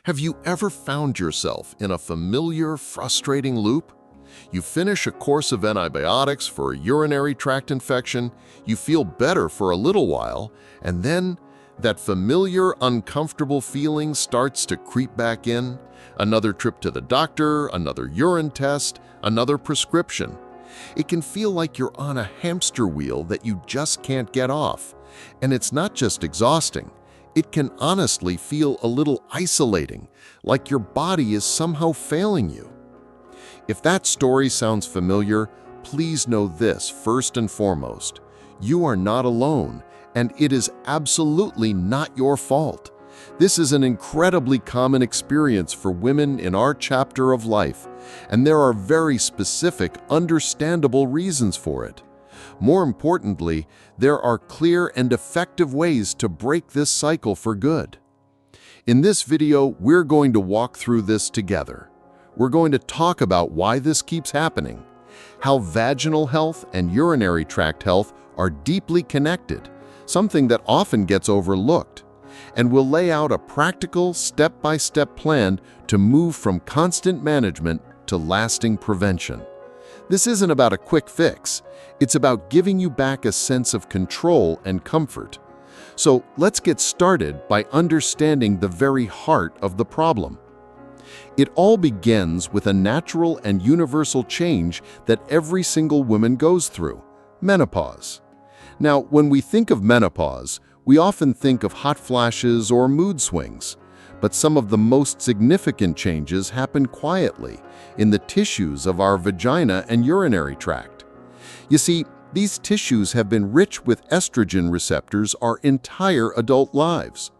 Have you ever found yourself in a familiar, frustrating loop? You finish a course of antibiotics for a urinary tract infection, you feel better for a little while, and then that familiar, uncomfortable feeling starts to creep back in. Another trip to the doctor, another urine test, another prescription. It can feel like you're on a hamster wheel that you just can't get off. And it's not just exhausting. It can honestly feel a little isolating, like your body is somehow failing you. If that story sounds familiar, please know this first and foremost. You are not alone, and it is absolutely not your fault. This is an incredibly common experience for women in our chapter of life, and there are very specific, understandable reasons for it. More importantly, there are clear and effective ways to break this cycle for good. In this video, we're going to walk through this together. We're going to talk about why this keeps happening, how vaginal health and urinary tract health are deeply connected, something that often gets overlooked, and we'll lay out a practical, step-by-step plan to move from constant management to lasting prevention. This isn't about a quick fix. It's about giving you back a sense of control and comfort. So let's get started by understanding the very heart of the problem. It all begins with a natural and universal change that every single woman goes through: menopause. Now, when we think of menopause, we often think of hot flashes or mood swings. But some of the most significant changes happen quietly in the tissues of our vagina and urinary tract. You see, these tissues have been rich with estrogen receptors our entire adult lives.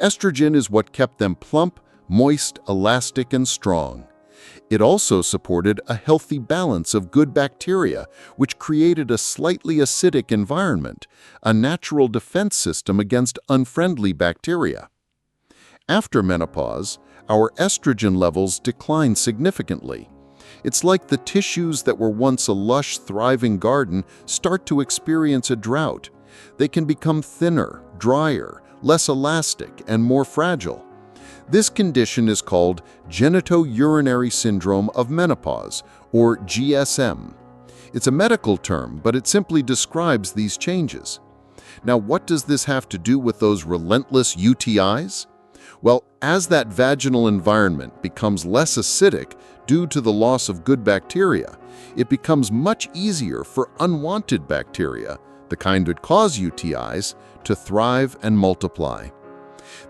Estrogen is what kept them plump, moist, elastic, and strong. It also supported a healthy balance of good bacteria, which created a slightly acidic environment, a natural defense system against unfriendly bacteria. After menopause, our estrogen levels decline significantly. It's like the tissues that were once a lush, thriving garden start to experience a drought. They can become thinner, drier, less elastic, and more fragile. This condition is called genitourinary syndrome of menopause, or GSM. It's a medical term, but it simply describes these changes. Now, what does this have to do with those relentless UTIs? Well, as that vaginal environment becomes less acidic due to the loss of good bacteria, it becomes much easier for unwanted bacteria, the kind that cause UTIs, to thrive and multiply.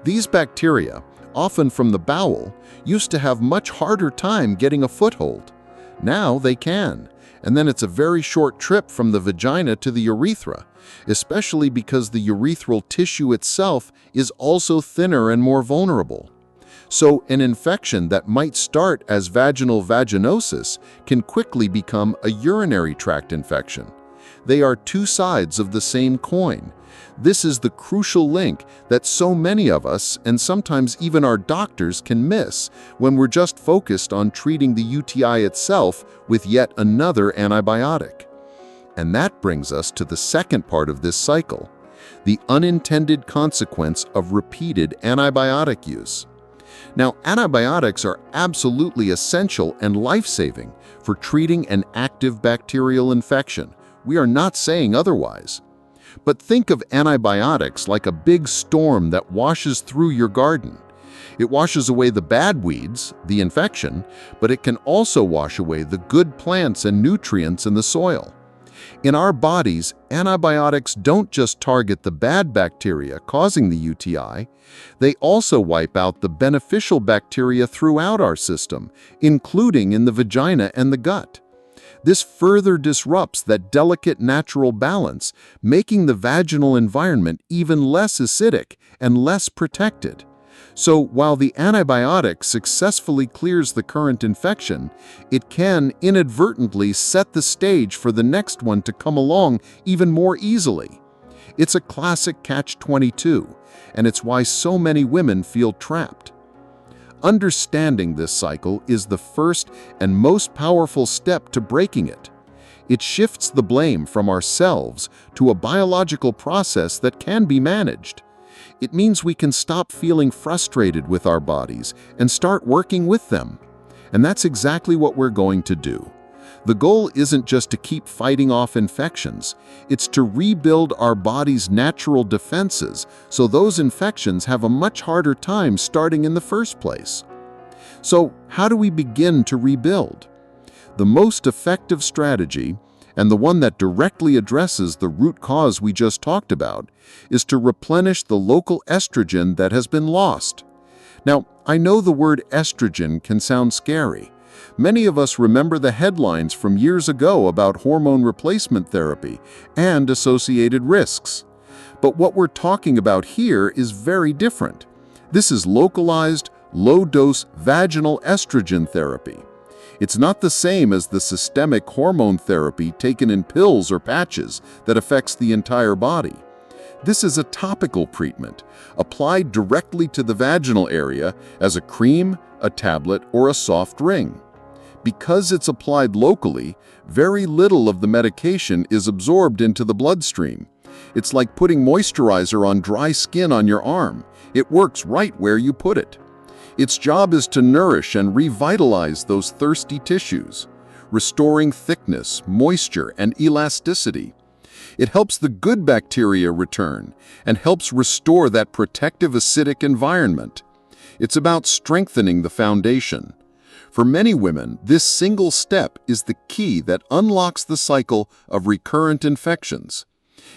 These bacteria, often from the bowel, used to have much harder time getting a foothold. Now they can, and then it's a very short trip from the vagina to the urethra, especially because the urethral tissue itself is also thinner and more vulnerable. So an infection that might start as vaginal vaginosis can quickly become a urinary tract infection. They are two sides of the same coin. This is the crucial link that so many of us, and sometimes even our doctors, can miss when we're just focused on treating the UTI itself with yet another antibiotic. And that brings us to the second part of this cycle, the unintended consequence of repeated antibiotic use. Now, antibiotics are absolutely essential and life-saving for treating an active bacterial infection. We are not saying otherwise. But think of antibiotics like a big storm that washes through your garden. It washes away the bad weeds, the infection, but it can also wash away the good plants and nutrients in the soil. In our bodies, antibiotics don't just target the bad bacteria causing the UTI, they also wipe out the beneficial bacteria throughout our system, including in the vagina and the gut. This further disrupts that delicate natural balance, making the vaginal environment even less acidic and less protected. So while the antibiotic successfully clears the current infection, it can inadvertently set the stage for the next one to come along even more easily. It's a classic catch-22, and it's why so many women feel trapped. Understanding this cycle is the first and most powerful step to breaking it. It shifts the blame from ourselves to a biological process that can be managed. It means we can stop feeling frustrated with our bodies and start working with them. And that's exactly what we're going to do. The goal isn't just to keep fighting off infections, it's to rebuild our body's natural defenses so those infections have a much harder time starting in the first place. So, how do we begin to rebuild? The most effective strategy, and the one that directly addresses the root cause we just talked about, is to replenish the local estrogen that has been lost. Now, I know the word estrogen can sound scary. Many of us remember the headlines from years ago about hormone replacement therapy and associated risks. But what we're talking about here is very different. This is localized, low-dose vaginal estrogen therapy. It's not the same as the systemic hormone therapy taken in pills or patches that affects the entire body. This is a topical treatment, applied directly to the vaginal area as a cream, a tablet, or a soft ring. Because it's applied locally, very little of the medication is absorbed into the bloodstream. It's like putting moisturizer on dry skin on your arm. It works right where you put it. Its job is to nourish and revitalize those thirsty tissues, restoring thickness, moisture, and elasticity. It helps the good bacteria return and helps restore that protective acidic environment. It's about strengthening the foundation. For many women, this single step is the key that unlocks the cycle of recurrent infections.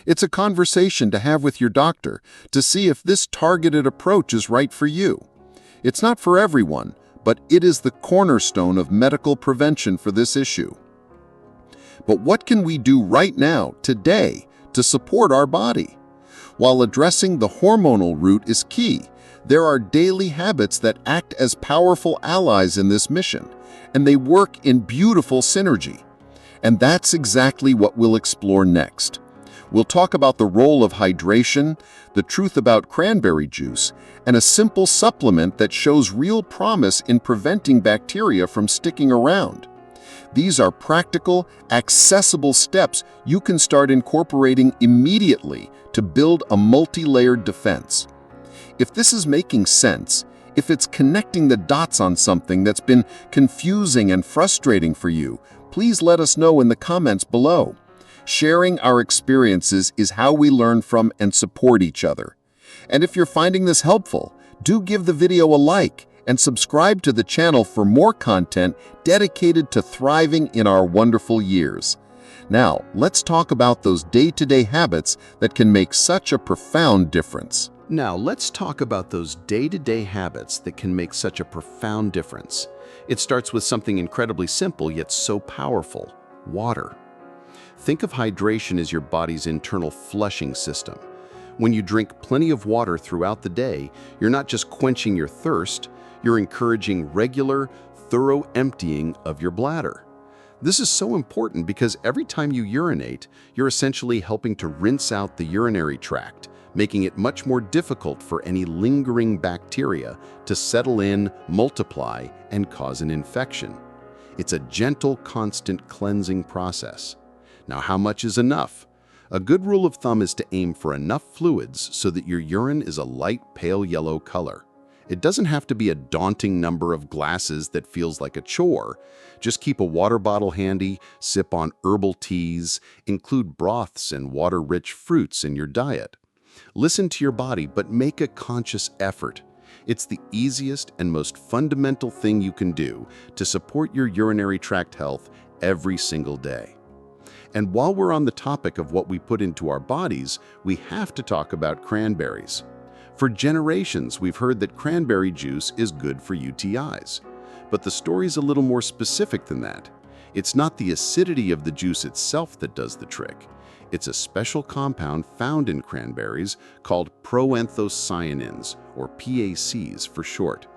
It's a conversation to have with your doctor to see if this targeted approach is right for you. It's not for everyone, but it is the cornerstone of medical prevention for this issue. But what can we do right now, today, to support our body? While addressing the hormonal root is key, there are daily habits that act as powerful allies in this mission, and they work in beautiful synergy. And that's exactly what we'll explore next. We'll talk about the role of hydration, the truth about cranberry juice, and a simple supplement that shows real promise in preventing bacteria from sticking around. These are practical, accessible steps you can start incorporating immediately to build a multi-layered defense. If this is making sense, if it's connecting the dots on something that's been confusing and frustrating for you, please let us know in the comments below. Sharing our experiences is how we learn from and support each other. And if you're finding this helpful, do give the video a like and subscribe to the channel for more content dedicated to thriving in our wonderful years. Now, let's talk about those day-to-day habits that can make such a profound difference. It starts with something incredibly simple yet so powerful: water. Think of hydration as your body's internal flushing system. When you drink plenty of water throughout the day, you're not just quenching your thirst, you're encouraging regular, thorough emptying of your bladder. This is so important because every time you urinate, you're essentially helping to rinse out the urinary tract, making it much more difficult for any lingering bacteria to settle in, multiply, and cause an infection. It's a gentle, constant cleansing process. Now, how much is enough? A good rule of thumb is to aim for enough fluids so that your urine is a light, pale yellow color. It doesn't have to be a daunting number of glasses that feels like a chore. Just keep a water bottle handy, sip on herbal teas, include broths and water-rich fruits in your diet. Listen to your body, but make a conscious effort. It's the easiest and most fundamental thing you can do to support your urinary tract health every single day. And while we're on the topic of what we put into our bodies, we have to talk about cranberries. For generations, we've heard that cranberry juice is good for UTIs. But the story's a little more specific than that. It's not the acidity of the juice itself that does the trick. It's a special compound found in cranberries called proanthocyanins, or PACs for short.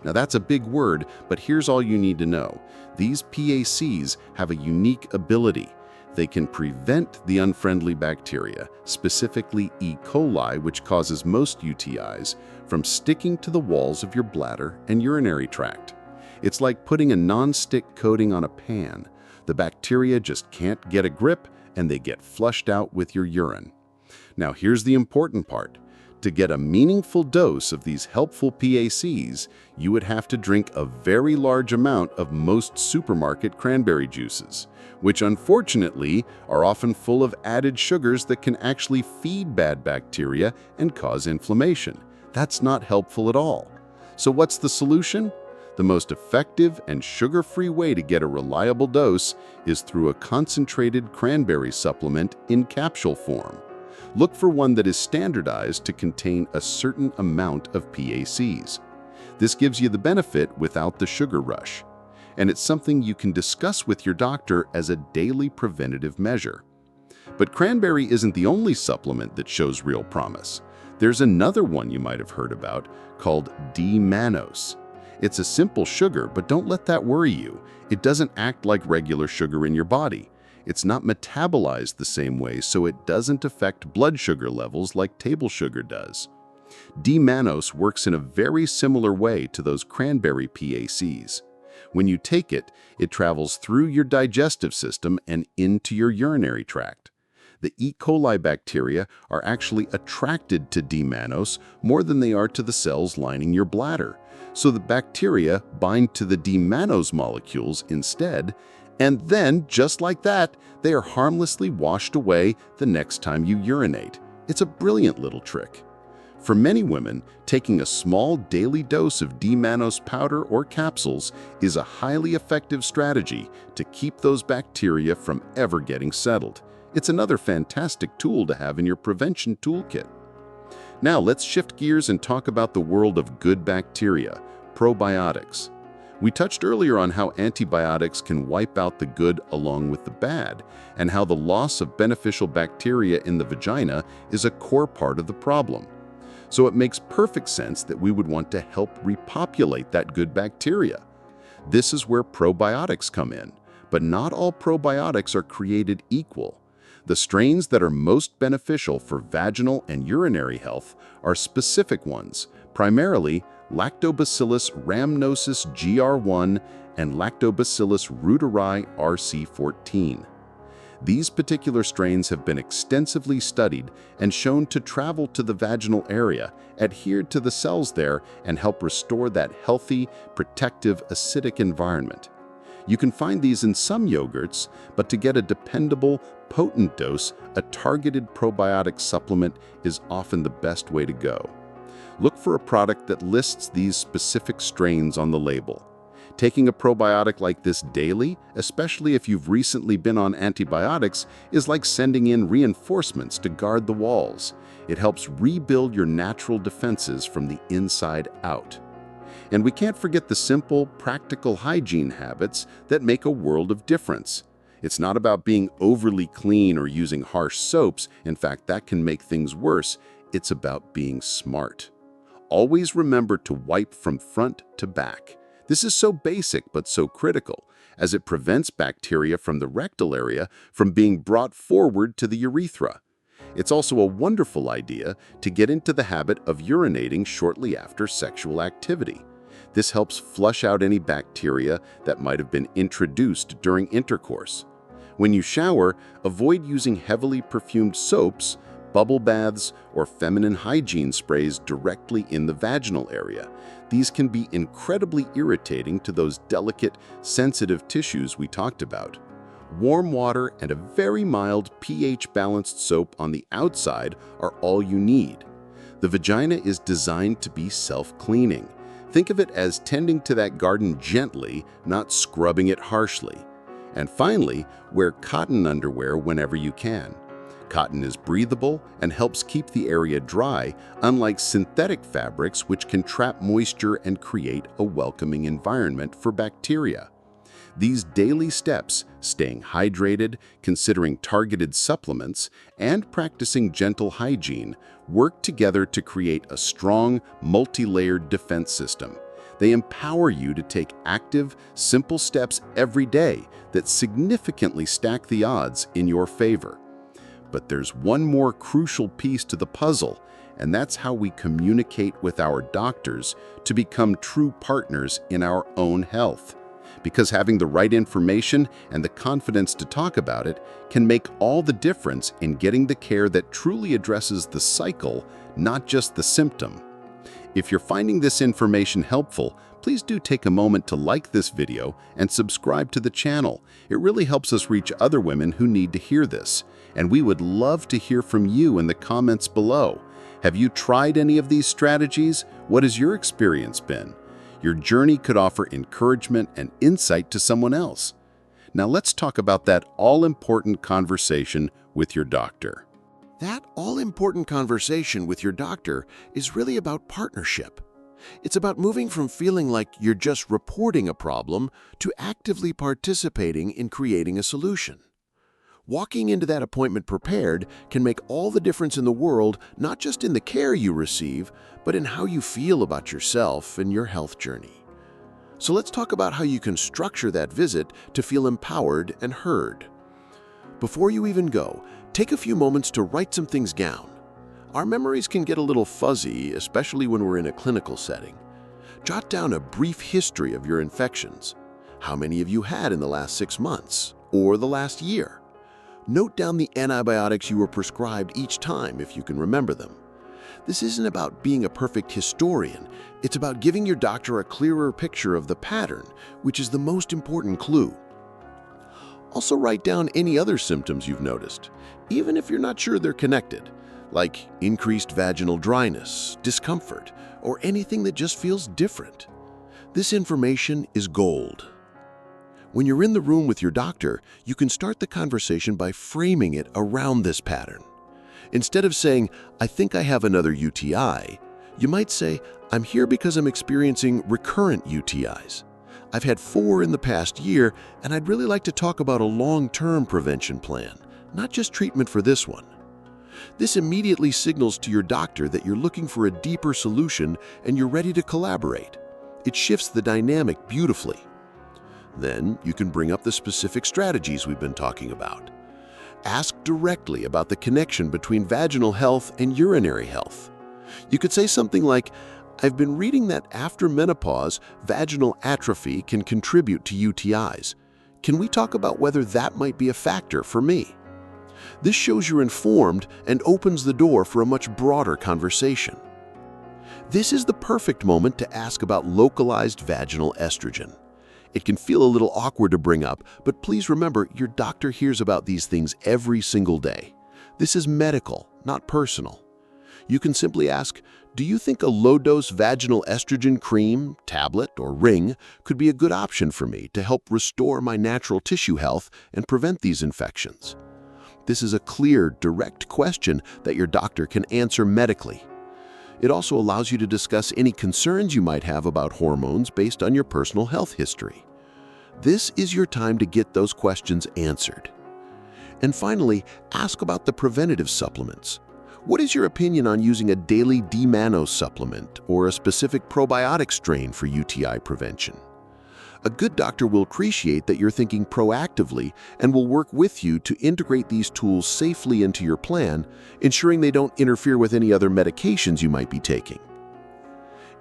Now that's a big word, but here's all you need to know. These PACs have a unique ability. They can prevent the unfriendly bacteria, specifically E. coli, which causes most UTIs, from sticking to the walls of your bladder and urinary tract. It's like putting a non-stick coating on a pan. The bacteria just can't get a grip, and they get flushed out with your urine. Now here's the important part. To get a meaningful dose of these helpful PACs, you would have to drink a very large amount of most supermarket cranberry juices, which unfortunately are often full of added sugars that can actually feed bad bacteria and cause inflammation. That's not helpful at all. So what's the solution? The most effective and sugar-free way to get a reliable dose is through a concentrated cranberry supplement in capsule form. Look for one that is standardized to contain a certain amount of PACs. This gives you the benefit without the sugar rush, and it's something you can discuss with your doctor as a daily preventative measure. But cranberry isn't the only supplement that shows real promise. There's another one you might have heard about called D-mannose. It's a simple sugar, but don't let that worry you. It doesn't act like regular sugar in your body. It's not metabolized the same way, so it doesn't affect blood sugar levels like table sugar does. D-mannose works in a very similar way to those cranberry PACs. When you take it, it travels through your digestive system and into your urinary tract. The E. coli bacteria are actually attracted to D-mannose more than they are to the cells lining your bladder. So the bacteria bind to the D-mannose molecules instead, and then, just like that, they are harmlessly washed away the next time you urinate. It's a brilliant little trick. For many women, taking a small daily dose of D-mannose powder or capsules is a highly effective strategy to keep those bacteria from ever getting settled. It's another fantastic tool to have in your prevention toolkit. Now let's shift gears and talk about the world of good bacteria, probiotics. We touched earlier on how antibiotics can wipe out the good along with the bad, and how the loss of beneficial bacteria in the vagina is a core part of the problem. So it makes perfect sense that we would want to help repopulate that good bacteria. This is where probiotics come in, but not all probiotics are created equal. The strains that are most beneficial for vaginal and urinary health are specific ones, primarily Lactobacillus rhamnosus GR1 and Lactobacillus reuteri RC14. These particular strains have been extensively studied and shown to travel to the vaginal area, adhere to the cells there, and help restore that healthy, protective, acidic environment. You can find these in some yogurts, but to get a dependable, potent dose, a targeted probiotic supplement is often the best way to go. Look for a product that lists these specific strains on the label. Taking a probiotic like this daily, especially if you've recently been on antibiotics, is like sending in reinforcements to guard the walls. It helps rebuild your natural defenses from the inside out. And we can't forget the simple, practical hygiene habits that make a world of difference. It's not about being overly clean or using harsh soaps. In fact, that can make things worse. It's about being smart. Always remember to wipe from front to back. This is so basic but so critical, as it prevents bacteria from the rectal area from being brought forward to the urethra. It's also a wonderful idea to get into the habit of urinating shortly after sexual activity. This helps flush out any bacteria that might have been introduced during intercourse. When you shower, avoid using heavily perfumed soaps, bubble baths, or feminine hygiene sprays directly in the vaginal area. These can be incredibly irritating to those delicate, sensitive tissues we talked about. Warm water and a very mild pH-balanced soap on the outside are all you need. The vagina is designed to be self-cleaning. Think of it as tending to that garden gently, not scrubbing it harshly. And finally, wear cotton underwear whenever you can. Cotton is breathable and helps keep the area dry, unlike synthetic fabrics which can trap moisture and create a welcoming environment for bacteria. These daily steps, staying hydrated, considering targeted supplements, and practicing gentle hygiene, work together to create a strong, multi-layered defense system. They empower you to take active, simple steps every day that significantly stack the odds in your favor. But there's one more crucial piece to the puzzle, and that's how we communicate with our doctors to become true partners in our own health. because having the right information and the confidence to talk about it can make all the difference in getting the care that truly addresses the cycle, not just the symptom. If you're finding this information helpful, please do take a moment to like this video and subscribe to the channel. It really helps us reach other women who need to hear this. And we would love to hear from you in the comments below. Have you tried any of these strategies? What has your experience been? Your journey could offer encouragement and insight to someone else. Now let's talk about that all-important conversation with your doctor. That all-important conversation with your doctor is really about partnership. It's about moving from feeling like you're just reporting a problem to actively participating in creating a solution. Walking into that appointment prepared can make all the difference in the world, not just in the care you receive, but in how you feel about yourself and your health journey. So let's talk about how you can structure that visit to feel empowered and heard. Before you even go, take a few moments to write some things down. Our memories can get a little fuzzy, especially when we're in a clinical setting. Jot down a brief history of your infections. How many have you had in the last 6 months or the last year? Note down the antibiotics you were prescribed each time if you can remember them. This isn't about being a perfect historian. It's about giving your doctor a clearer picture of the pattern, which is the most important clue. Also write down any other symptoms you've noticed, even if you're not sure they're connected, like increased vaginal dryness, discomfort, or anything that just feels different. This information is gold. When you're in the room with your doctor, you can start the conversation by framing it around this pattern. Instead of saying, "I think I have another UTI," you might say, "I'm here because I'm experiencing recurrent UTIs. I've had 4 in the past year, and I'd really like to talk about a long-term prevention plan, not just treatment for this one." This immediately signals to your doctor that you're looking for a deeper solution and you're ready to collaborate. It shifts the dynamic beautifully. Then you can bring up the specific strategies we've been talking about. Ask directly about the connection between vaginal health and urinary health. You could say something like, "I've been reading that after menopause, vaginal atrophy can contribute to UTIs. Can we talk about whether that might be a factor for me?" This shows you're informed and opens the door for a much broader conversation. This is the perfect moment to ask about localized vaginal estrogen. It can feel a little awkward to bring up, but please remember your doctor hears about these things every single day. This is medical, not personal. You can simply ask, "Do you think a low-dose vaginal estrogen cream, tablet, or ring could be a good option for me to help restore my natural tissue health and prevent these infections?" This is a clear, direct question that your doctor can answer medically. It also allows you to discuss any concerns you might have about hormones based on your personal health history. This is your time to get those questions answered. And finally, ask about the preventative supplements. What is your opinion on using a daily D-mannose supplement or a specific probiotic strain for UTI prevention? A good doctor will appreciate that you're thinking proactively and will work with you to integrate these tools safely into your plan, ensuring they don't interfere with any other medications you might be taking.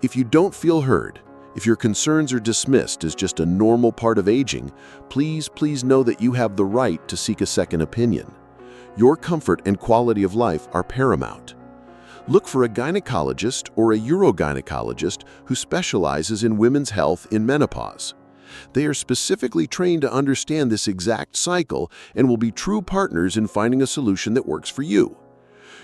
If you don't feel heard, if your concerns are dismissed as just a normal part of aging, please know that you have the right to seek a second opinion. Your comfort and quality of life are paramount. Look for a gynecologist or a urogynecologist who specializes in women's health in menopause. They are specifically trained to understand this exact cycle and will be true partners in finding a solution that works for you.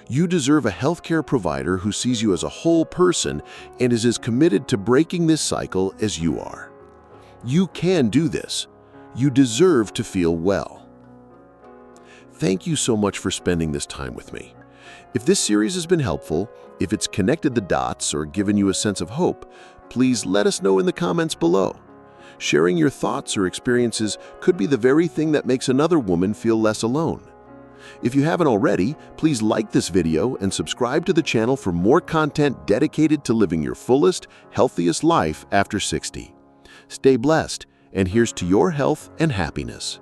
You deserve a healthcare provider who sees you as a whole person and is as committed to breaking this cycle as you are. You can do this. You deserve to feel well. Thank you so much for spending this time with me. If this series has been helpful, if it's connected the dots or given you a sense of hope, please let us know in the comments below. Sharing your thoughts or experiences could be the very thing that makes another woman feel less alone. If you haven't already, please like this video and subscribe to the channel for more content dedicated to living your fullest, healthiest life after 60. Stay blessed, and here's to your health and happiness.